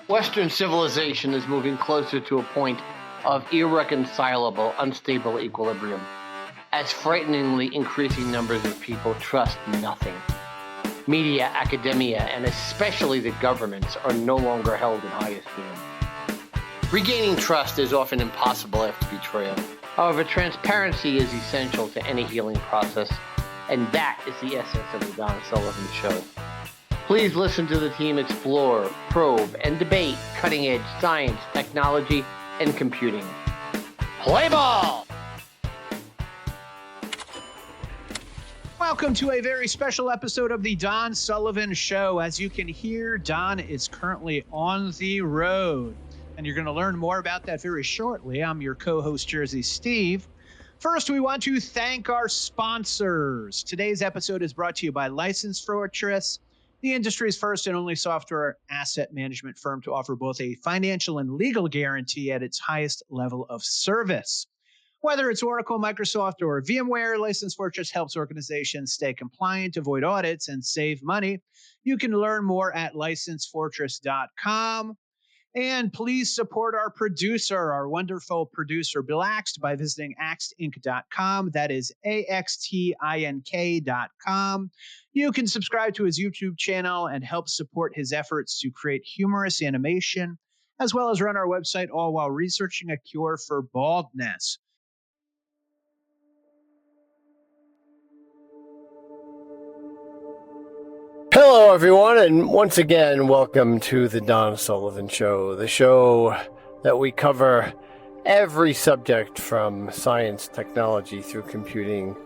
Western civilization is moving closer to a point of irreconcilable, unstable equilibrium, as frighteningly increasing numbers of people trust nothing. Media, academia, and especially the governments are no longer held in high esteem. Regaining trust is often impossible after betrayal. However, transparency is essential to any healing process, and that is the essence of the Don Sullivan Show. Please listen to the team explore, probe, and debate cutting-edge science, technology, and computing. Play ball! Welcome to a very special episode of the Don Sullivan Show. As you can hear, Don is currently on the road, and you're going to learn more about that very shortly. I'm your co-host, Jersey Steve. First, we want to thank our sponsors. Today's episode is brought to you by License Fortress, the industry's first and only software asset management firm to offer both a financial and legal guarantee at its highest level of service. Whether it's Oracle, Microsoft, or VMware, License Fortress helps organizations stay compliant, avoid audits, and save money. You can learn more at licensefortress.com. And please support our producer, our wonderful producer, Bill Axt, by visiting axtinc.com. That is AXTINK.com. You can subscribe to his YouTube channel and help support his efforts to create humorous animation, as well as run our website, all while researching a cure for baldness. Hello, everyone, and once again, welcome to the Don Sullivan Show, the show that we cover every subject from science, technology, through computing,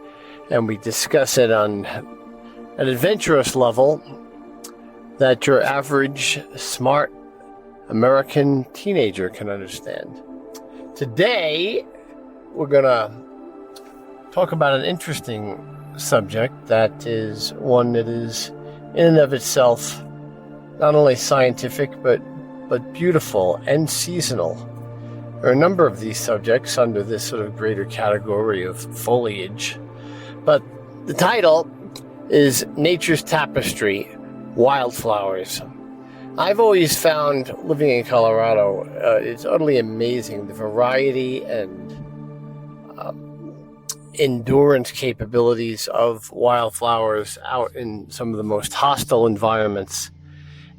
and we discuss it on an adventurous level that your average smart American teenager can understand. Today, we're going to talk about an interesting subject that is one that is in and of itself not only scientific but beautiful and seasonal. There are a number of these subjects under this sort of greater category of foliage, but the title is Nature's Tapestry, Wildflowers. I've always found, living in Colorado, it's utterly amazing the variety and endurance capabilities of wildflowers out in some of the most hostile environments.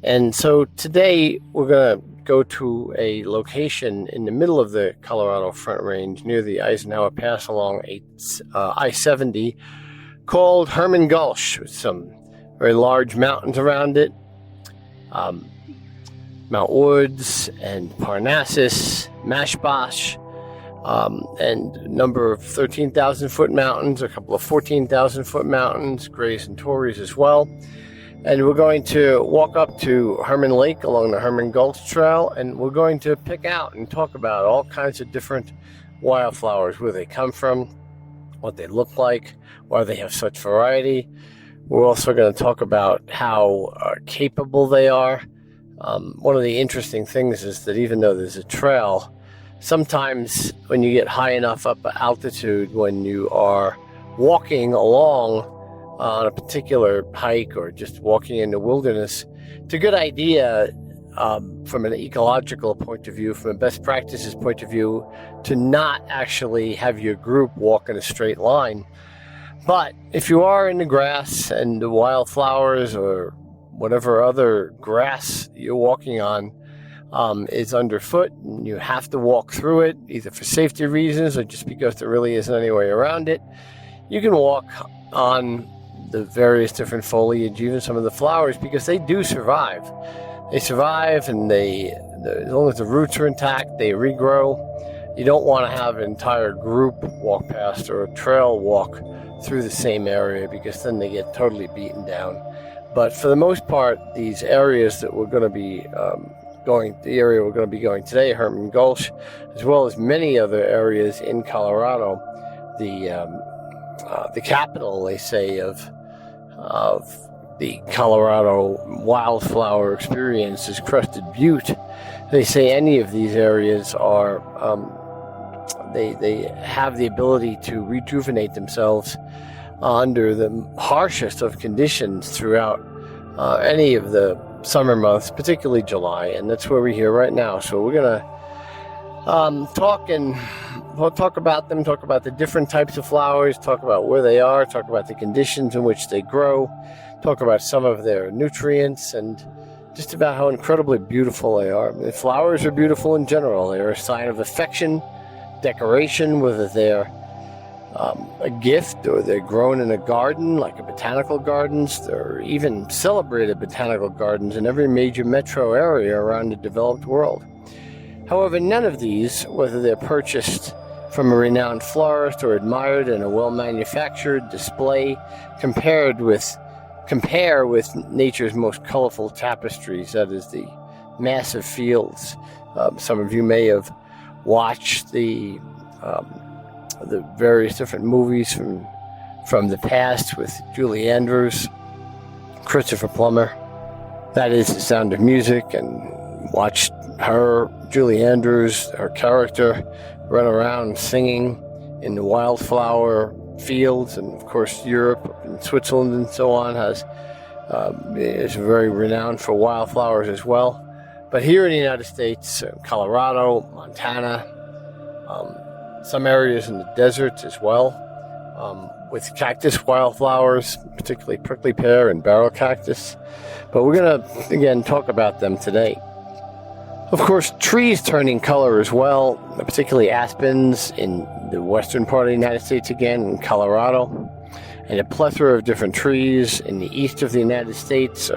And so today we're going to go to a location in the middle of the Colorado Front Range near the Eisenhower Pass along I-70 called Herman Gulch, with some very large mountains around it, Mount Woods and Parnassus, Mashbosh, and a number of 13,000-foot mountains, a couple of 14,000-foot mountains, Grays and Torreys as well. And we're going to walk up to Herman Lake along the Herman Gulch Trail, and we're going to pick out and talk about all kinds of different wildflowers, where they come from, what they look like, why they have such variety. We're also going to talk about how capable they are. One of the interesting things is that even though there's a trail, sometimes when you get high enough up altitude, when you are walking along on a particular hike or just walking in the wilderness, it's a good idea from an ecological point of view, from a best practices point of view, to not actually have your group walk in a straight line. But if you are in the grass and the wildflowers or whatever other grass you're walking on is underfoot, and you have to walk through it, either for safety reasons or just because there really isn't any way around it, you can walk on the various different foliage, even some of the flowers, because they do survive. They survive, and as long as the roots are intact, they regrow. You don't want to have an entire group walk past or a trail walk through the same area, because then they get totally beaten down. But for the most part, these areas that we're going to be the area we're going to be going today, Herman Gulch, as well as many other areas in Colorado, the capital, they say, of the Colorado wildflower experience is Crested Butte. They say any of these areas are they have the ability to rejuvenate themselves under the harshest of conditions throughout any of the summer months, particularly July, and that's where we're here right now. So we're gonna we'll talk about them, talk about the different types of flowers, talk about where they are, talk about the conditions in which they grow, talk about some of their nutrients, and just about how incredibly beautiful they are. The flowers are beautiful in general. They're a sign of affection, decoration, whether they're a gift or they're grown in a garden, like a botanical gardens. There are even celebrated botanical gardens in every major metro area around the developed world. However, none of these, whether they're purchased from a renowned florist or admired in a well-manufactured display, compare with nature's most colorful tapestries, that is the massive fields. Some of you may have watched the various different movies from the past with Julie Andrews, Christopher Plummer. That is The Sound of Music, and watched Julie Andrews, her character, run around singing in the wildflower fields. And of course Europe and Switzerland and so on is very renowned for wildflowers as well. But here in the United States, Colorado, Montana, some areas in the deserts as well, with cactus wildflowers, particularly prickly pear and barrel cactus. But we're going to, again, talk about them today. Of course, trees turning color as well, particularly aspens in the western part of the United States, again, in Colorado, and a plethora of different trees in the east of the United States.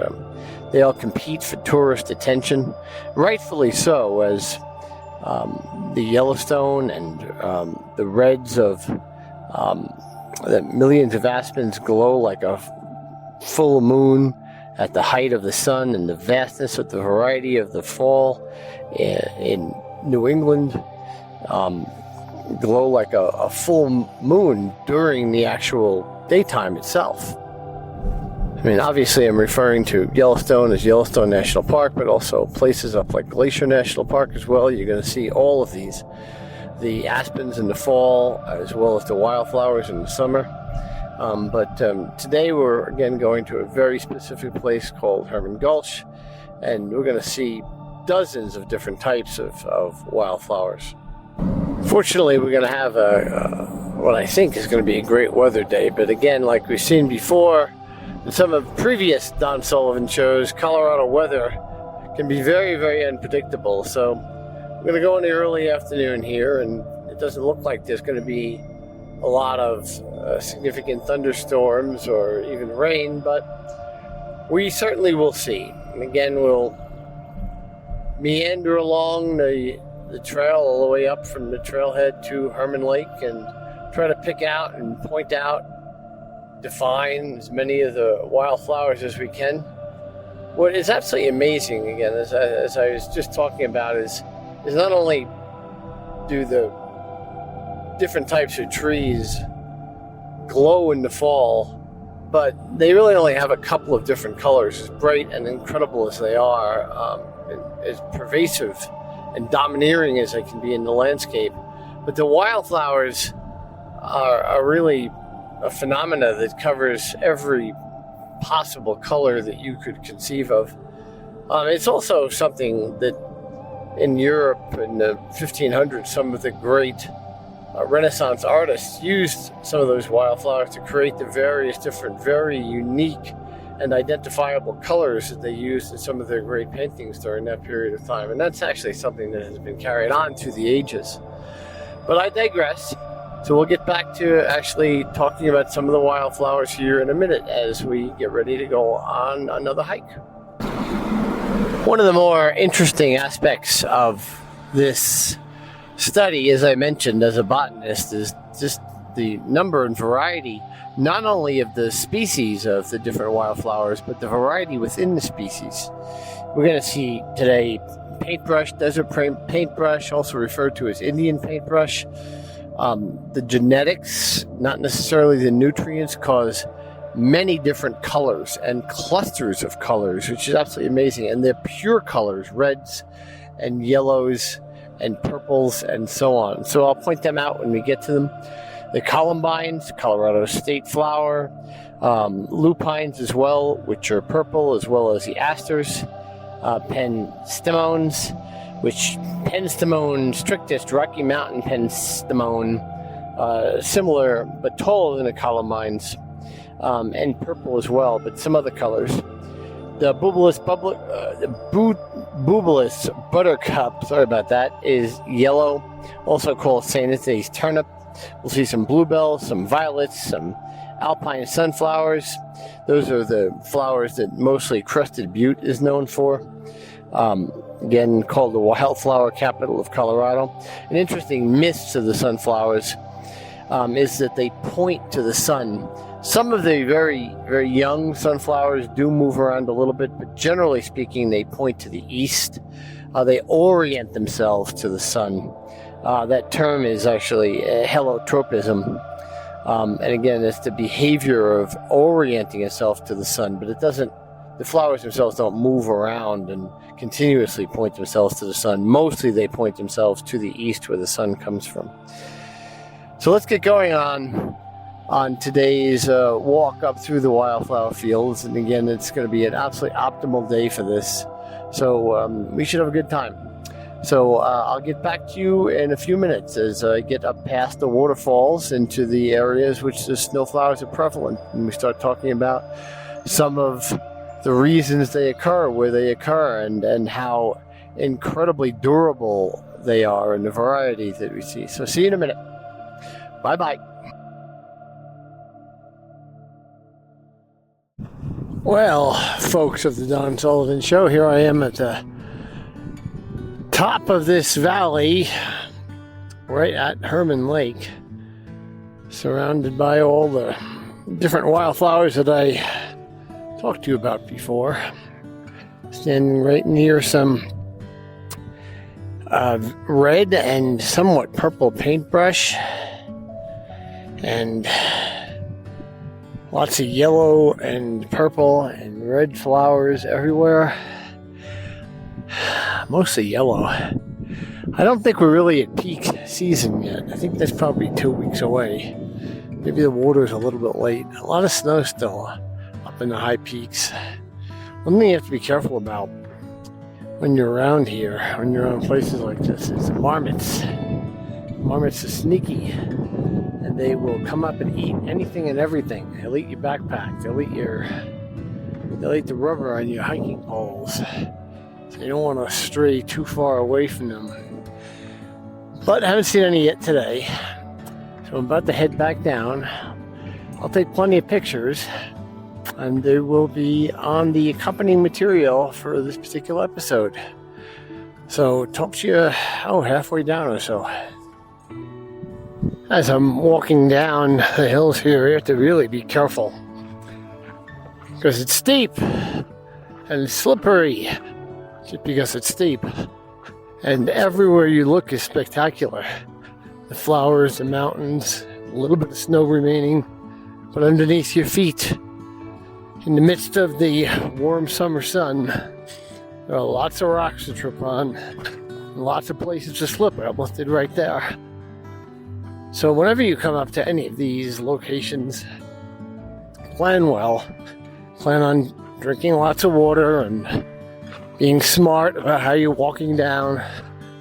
They all compete for tourist attention, rightfully so, as the Yellowstone and the reds of the millions of aspens glow like a full moon at the height of the sun, and the vastness of the variety of the fall in New England glow like a full moon during the actual daytime itself. I mean, obviously I'm referring to Yellowstone as Yellowstone National Park, but also places up like Glacier National Park as well. You're going to see all of these, the aspens in the fall as well as the wildflowers in the summer. But today we're again going to a very specific place called Herman Gulch, and we're going to see dozens of different types of wildflowers. Fortunately, we're going to have what I think is going to be a great weather day. But again, like we've seen before in some of previous Don Sullivan shows, Colorado weather can be very, very unpredictable. So we're going to go in the early afternoon here, and it doesn't look like there's going to be a lot of significant thunderstorms or even rain, but we certainly will see. And again, we'll meander along the trail all the way up from the trailhead to Herman Lake and try to pick out and point out, define as many of the wildflowers as we can. What is absolutely amazing, again, as I was just talking about, is not only do the different types of trees glow in the fall, but they really only have a couple of different colors, as bright and incredible as they are, as pervasive and domineering as they can be in the landscape. But the wildflowers are really a phenomena that covers every possible color that you could conceive of. It's also something that in Europe in the 1500s, some of the great Renaissance artists used some of those wildflowers to create the various different, very unique and identifiable colors that they used in some of their great paintings during that period of time. And that's actually something that has been carried on through the ages. But I digress. So we'll get back to actually talking about some of the wildflowers here in a minute as we get ready to go on another hike. One of the more interesting aspects of this study, as I mentioned, as a botanist, is just the number and variety, not only of the species of the different wildflowers, but the variety within the species. We're going to see today paintbrush, desert paintbrush, also referred to as Indian paintbrush. The genetics, not necessarily the nutrients, cause many different colors and clusters of colors, which is absolutely amazing. And they're pure colors, reds and yellows and purples and so on. So I'll point them out when we get to them. The columbines, Colorado state flower, lupines as well, which are purple, as well as the asters. penstemons, which penstemon strictus, Rocky Mountain penstemon, similar but taller than the columines, and purple as well, but some other colors. The Bubulus buttercup, sorry about that, is yellow, also called St. Anthony's turnip. We'll see some bluebells, some violets, some alpine sunflowers. Those are the flowers that mostly Crested Butte is known for. Again, called the wildflower capital of Colorado. An interesting myth of the sunflowers is that they point to the sun. Some of the very, very young sunflowers do move around a little bit, but generally speaking, they point to the east. They orient themselves to the sun. That term is actually heliotropism. And again, it's the behavior of orienting itself to the sun, but the flowers themselves don't move around and continuously point themselves to the sun. Mostly they point themselves to the east where the sun comes from. So let's get going on today's walk up through the wildflower fields. And again, it's going to be an absolutely optimal day for this. So we should have a good time. So I'll get back to you in a few minutes as I get up past the waterfalls into the areas which the snowflowers are prevalent. And we start talking about some of the reasons they occur, where they occur, and how incredibly durable they are and the variety that we see. So see you in a minute. Bye-bye. Well, folks of the Don Sullivan Show, here I am at the top of this valley, right at Herman Lake, surrounded by all the different wildflowers that I talked to you about before. Standing right near some red and somewhat purple paintbrush, and lots of yellow and purple and red flowers everywhere. Mostly yellow. I don't think we're really at peak season yet. I think that's probably 2 weeks away. Maybe the water's a little bit late. A lot of snow still up in the high peaks. One thing you have to be careful about when you're around here, when you're around places like this, is marmots. Marmots are sneaky, and they will come up and eat anything and everything. They'll eat your backpack. They'll eat the rubber on your hiking poles. So you don't want to stray too far away from them. But I haven't seen any yet today. So I'm about to head back down. I'll take plenty of pictures, and they will be on the accompanying material for this particular episode. So talk to you halfway down or so. As I'm walking down the hills here, you have to really be careful, because it's steep and slippery. Just because it's steep. And everywhere you look is spectacular. The flowers, the mountains, a little bit of snow remaining, but underneath your feet, in the midst of the warm summer sun, there are lots of rocks to trip on, and lots of places to slip. I almost did right there. So whenever you come up to any of these locations, plan well. Plan on drinking lots of water and being smart about how you're walking down.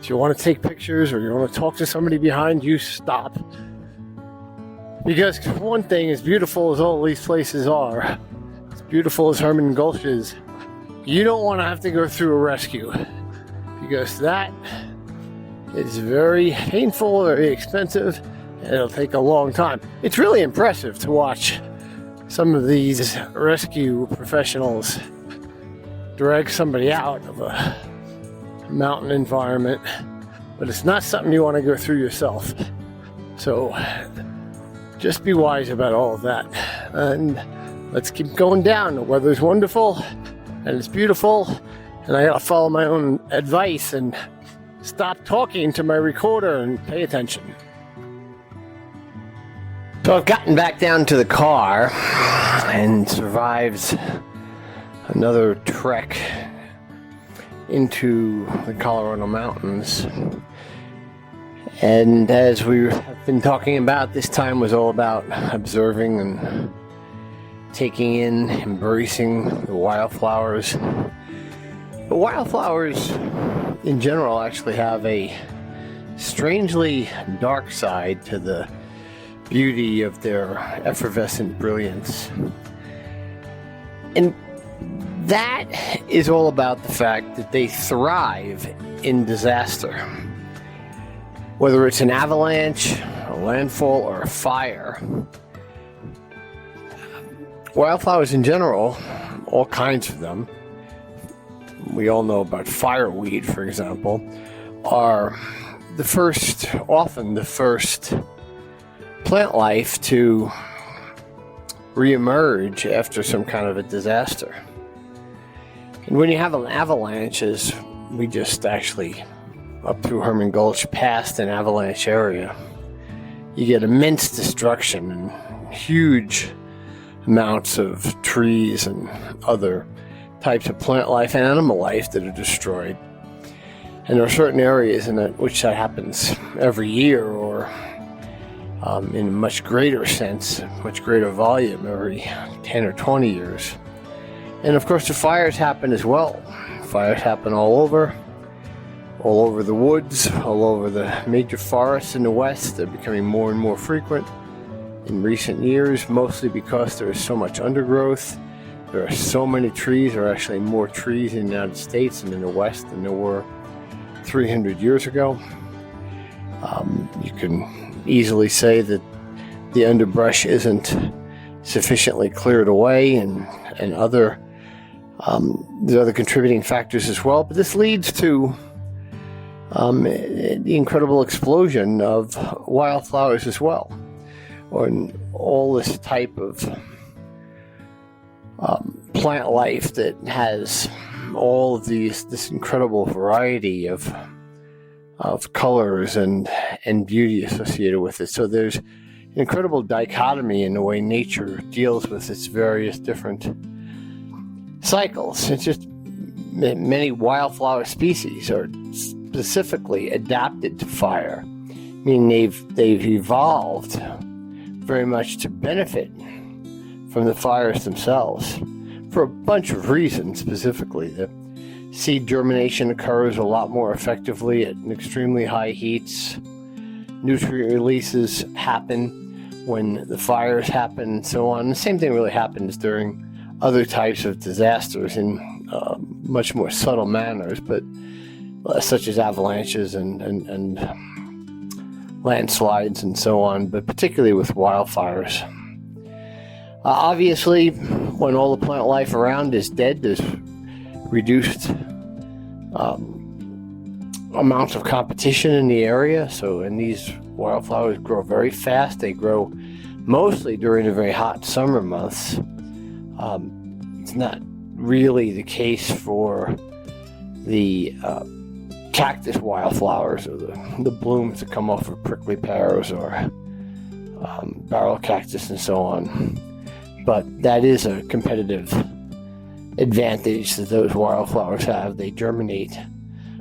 If you want to take pictures or you want to talk to somebody behind you, stop. Because one thing, as beautiful as all these places are, as beautiful as Herman Gulch is, you don't want to have to go through a rescue, because that is very painful, very expensive, and it'll take a long time. It's really impressive to watch some of these rescue professionals drag somebody out of a mountain environment, but it's not something you want to go through yourself. So just be wise about all of that, and let's keep going down. The weather's wonderful and it's beautiful, and I gotta follow my own advice and stop talking to my recorder and pay attention. So I've gotten back down to the car and survived another trek into the Colorado mountains. And as we have been talking about, this time was all about observing and taking in, embracing the wildflowers. But wildflowers in general actually have a strangely dark side to the beauty of their effervescent brilliance. And that is all about the fact that they thrive in disaster. Whether it's an avalanche, a landfall, or a fire, wildflowers in general, all kinds of them, we all know about fireweed, for example, are often the first plant life to reemerge after some kind of a disaster. And when you have an avalanche, as we just actually, up through Herman Gulch, passed an avalanche area, you get immense destruction and huge amounts of trees and other types of plant life and animal life that are destroyed. And there are certain areas in which that happens every year, or in a much greater sense, much greater volume, every 10 or 20 years. And of course the fires happen as well. Fires happen all over the woods, all over the major forests in the West. They're becoming more and more frequent in recent years, mostly because there is so much undergrowth. There are so many trees. There are actually more trees in the United States and in the West than there were 300 years ago. You can easily say that the underbrush isn't sufficiently cleared away, and other there's other contributing factors as well. But this leads to the incredible explosion of wildflowers as well, or all this type of plant life that has all of this incredible variety of colors and beauty associated with it. So there's an incredible dichotomy in the way nature deals with its various different cycles. It's just many wildflower species are specifically adapted to fire, meaning they've evolved very much to benefit from the fires themselves for a bunch of reasons. Specifically, the seed germination occurs a lot more effectively at extremely high heats. Nutrient releases happen when the fires happen, and so on. The same thing really happens during other types of disasters in much more subtle manners, but such as avalanches and landslides and so on, but particularly with wildfires. Obviously, when all the plant life around is dead, there's reduced amounts of competition in the area. And these wildflowers grow very fast. They grow mostly during the very hot summer months. It's not really the case for the cactus wildflowers, or the blooms that come off of prickly pears or barrel cactus and so on. But that is a competitive advantage that those wildflowers have. They germinate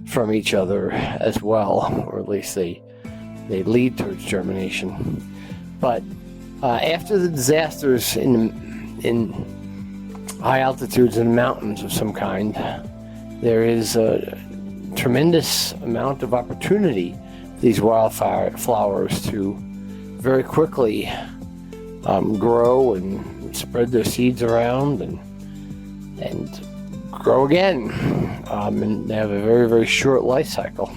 from each other as well, or at least they lead towards germination. But after the disasters in high altitudes and mountains of some kind, there is a tremendous amount of opportunity for these wildflowers to very quickly grow and spread their seeds around and grow again. And they have a very, very short life cycle.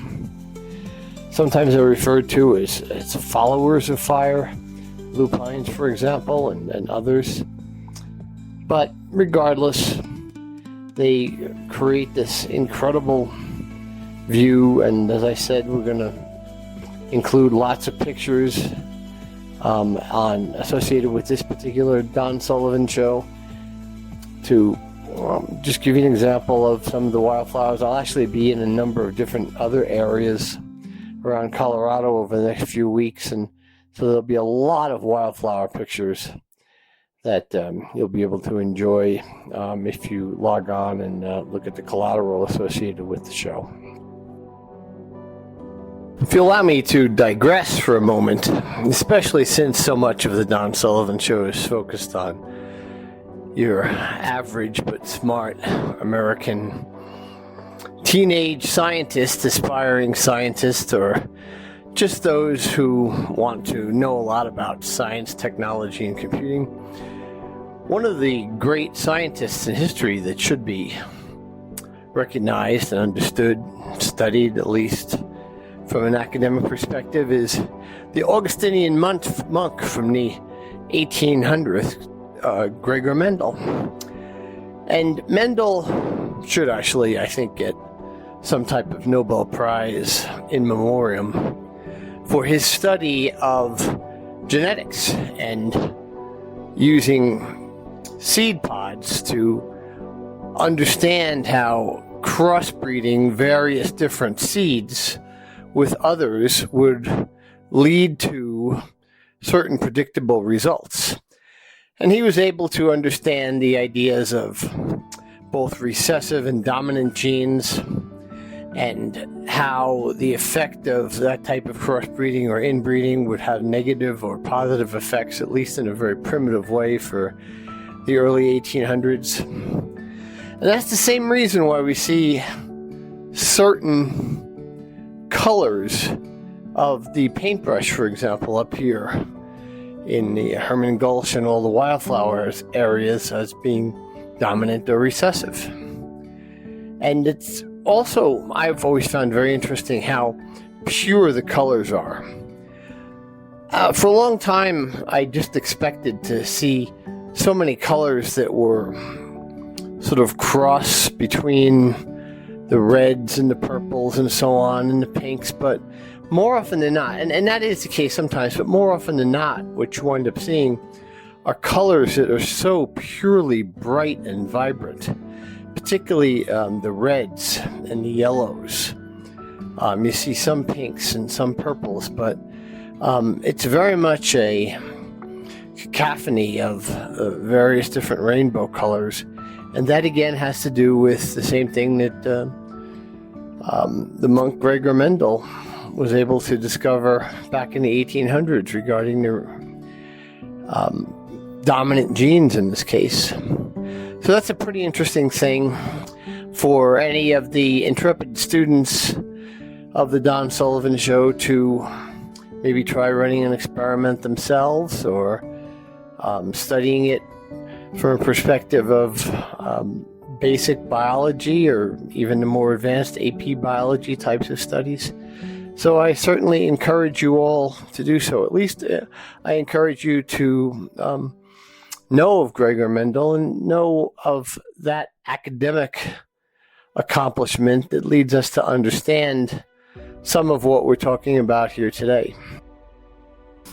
Sometimes they're referred to as followers of fire, lupines, for example, and others. But regardless, they create this incredible view, and as I said, we're going to include lots of pictures associated with this particular Don Sullivan show to just give you an example of some of the wildflowers. I'll actually be in a number of different other areas around Colorado over the next few weeks, and so there'll be a lot of wildflower pictures that you'll be able to enjoy if you log on and look at the collateral associated with the show. If you allow me to digress for a moment, especially since so much of the Don Sullivan show is focused on your average but smart American teenage scientists, aspiring scientists, or just those who want to know a lot about science, technology, and computing. One of the great scientists in history that should be recognized and understood, studied at least from an academic perspective, is the Augustinian monk from the 1800s, Gregor Mendel. And Mendel should actually, I think, get some type of Nobel Prize in memoriam for his study of genetics and using seed pods to understand how crossbreeding various different seeds with others would lead to certain predictable results. And he was able to understand the ideas of both recessive and dominant genes and how the effect of that type of crossbreeding or inbreeding would have negative or positive effects, at least in a very primitive way, for the early 1800s. And that's the same reason why we see certain colors of the paintbrush, for example, up here in the Herman Gulch and all the Wildflowers areas as being dominant or recessive. And it's also, I've always found very interesting how pure the colors are. For a long time, I just expected to see so many colors that were sort of cross between the reds and the purples and so on and the pinks, but more often than not, and that is the case sometimes, but more often than not, what you wind up seeing are colors that are so purely bright and vibrant, particularly the reds and the yellows. You see some pinks and some purples, but it's very much a cacophony of various different rainbow colors. And that again has to do with the same thing that the monk Gregor Mendel was able to discover back in the 1800s regarding the dominant genes in this case. So that's a pretty interesting thing for any of the intrepid students of the Don Sullivan Show to maybe try running an experiment themselves, or studying it from a perspective of basic biology or even the more advanced AP biology types of studies. So I certainly encourage you all to do so. At least I encourage you to know of Gregor Mendel and know of that academic accomplishment that leads us to understand some of what we're talking about here today.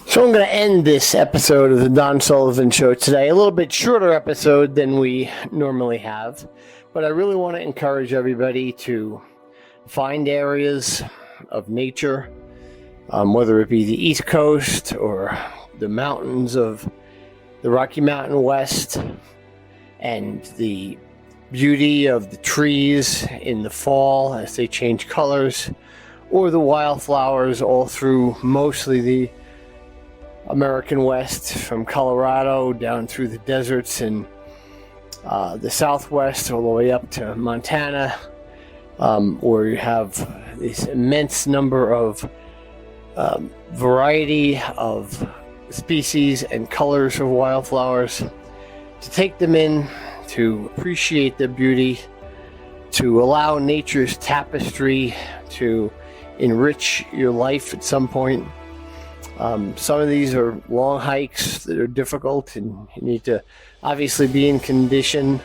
So I'm going to end this episode of the Don Sullivan Show today, a little bit shorter episode than we normally have, but I really want to encourage everybody to find areas of nature, whether it be the East Coast or the mountains of the Rocky Mountain West, and the beauty of the trees in the fall as they change colors, or the wildflowers all through mostly the American West, from Colorado down through the deserts in the Southwest all the way up to Montana, where you have this immense number of variety of species and colors of wildflowers, to take them in, to appreciate their beauty, to allow nature's tapestry to enrich your life at some point. Some of these are long hikes that are difficult, and you need to obviously be in condition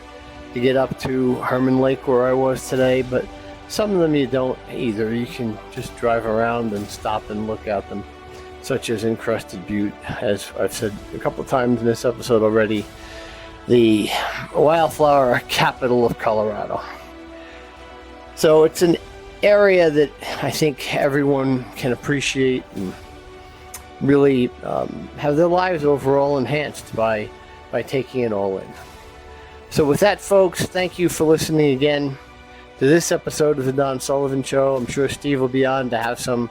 to get up to Herman Lake where I was today, but some of them you don't either. You can just drive around and stop and look at them, such as Encrusted Butte, as I've said a couple of times in this episode already, the wildflower capital of Colorado. So it's an area that I think everyone can appreciate and really have their lives overall enhanced by taking it all in. So with that, folks, thank you for listening again to this episode of the Don Sullivan Show. I'm sure Steve will be on to have some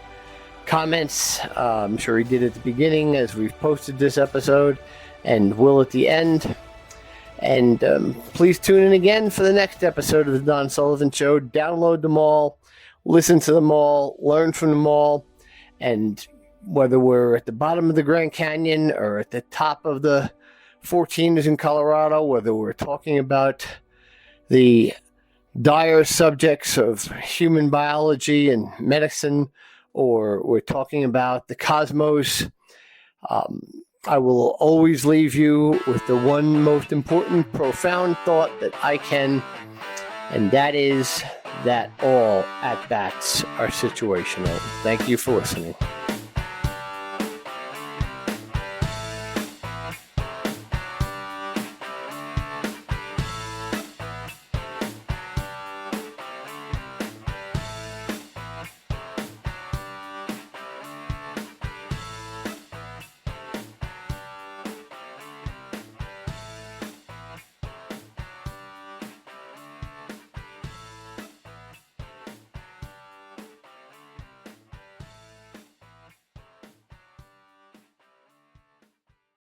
comments. I'm sure he did at the beginning as we've posted this episode, and will at the end. And please tune in again for the next episode of the Don Sullivan Show. Download them all, listen to them all, learn from them all. And whether we're at the bottom of the Grand Canyon or at the top of the 14ers in Colorado, whether we're talking about the dire subjects of human biology and medicine, or we're talking about the cosmos, I will always leave you with the one most important, profound thought that I can, and that is that all at-bats are situational. Thank you for listening.